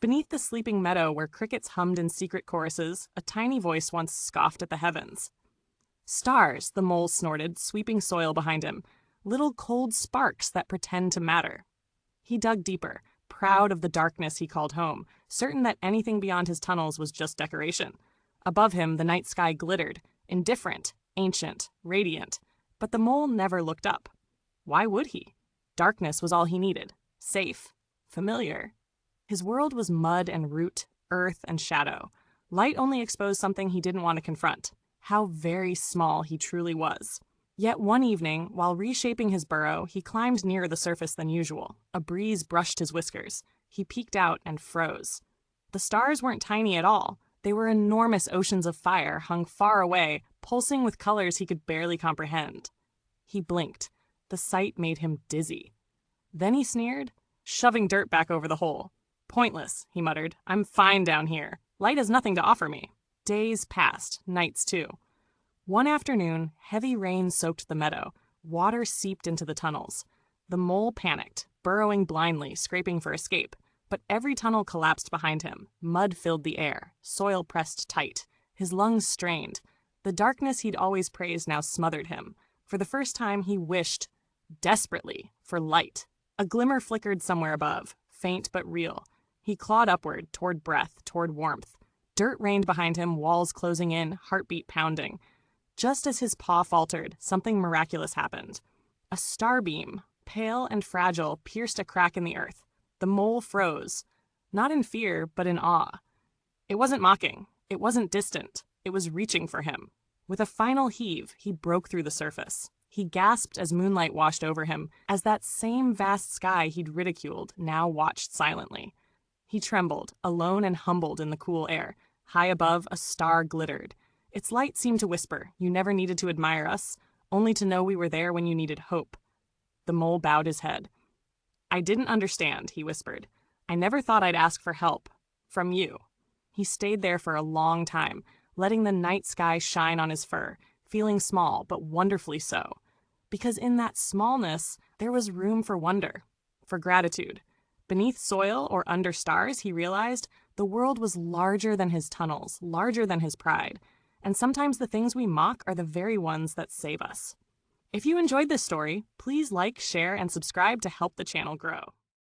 Beneath the sleeping meadow where crickets hummed in secret choruses, a tiny voice once scoffed at the heavens. Stars, the mole snorted, sweeping soil behind him. Little cold sparks that pretend to matter. He dug deeper, proud of the darkness he called home, certain that anything beyond his tunnels was just decoration. Above him, the night sky glittered, indifferent, ancient, radiant. But the mole never looked up. Why would he? Darkness was all he needed. Safe. Familiar. His world was mud and root, earth and shadow. Light only exposed something he didn't want to confront. How very small he truly was. Yet one evening, while reshaping his burrow, he climbed nearer the surface than usual. A breeze brushed his whiskers. He peeked out and froze. The stars weren't tiny at all. They were enormous oceans of fire hung far away, pulsing with colors he could barely comprehend. He blinked. The sight made him dizzy. Then he sneered, shoving dirt back over the hole. "Pointless," he muttered. "I'm fine down here. Light has nothing to offer me." Days passed, nights too. One afternoon, heavy rain soaked the meadow. Water seeped into the tunnels. The mole panicked, burrowing blindly, scraping for escape. But every tunnel collapsed behind him. Mud filled the air. Soil pressed tight. His lungs strained. The darkness he'd always praised now smothered him. For the first time, he wished, desperately, for light. A glimmer flickered somewhere above, faint but real. He clawed upward, toward breath, toward warmth. Dirt rained behind him, walls closing in, heartbeat pounding. Just as his paw faltered, something miraculous happened. A starbeam, pale and fragile, pierced a crack in the earth. The mole froze, not in fear, but in awe. It wasn't mocking. It wasn't distant. It was reaching for him. With a final heave, he broke through the surface. He gasped as moonlight washed over him, as that same vast sky he'd ridiculed now watched silently. He trembled, alone and humbled in the cool air. High above, a star glittered. Its light seemed to whisper, "You never needed to admire us, only to know we were there when you needed hope." The mole bowed his head. "I didn't understand," he whispered. "I never thought I'd ask for help. From you." He stayed there for a long time, letting the night sky shine on his fur, feeling small, but wonderfully so. Because in that smallness, there was room for wonder, for gratitude. Beneath soil or under stars, he realized, the world was larger than his tunnels, larger than his pride. And sometimes the things we mock are the very ones that save us. If you enjoyed this story, please like, share, and subscribe to help the channel grow.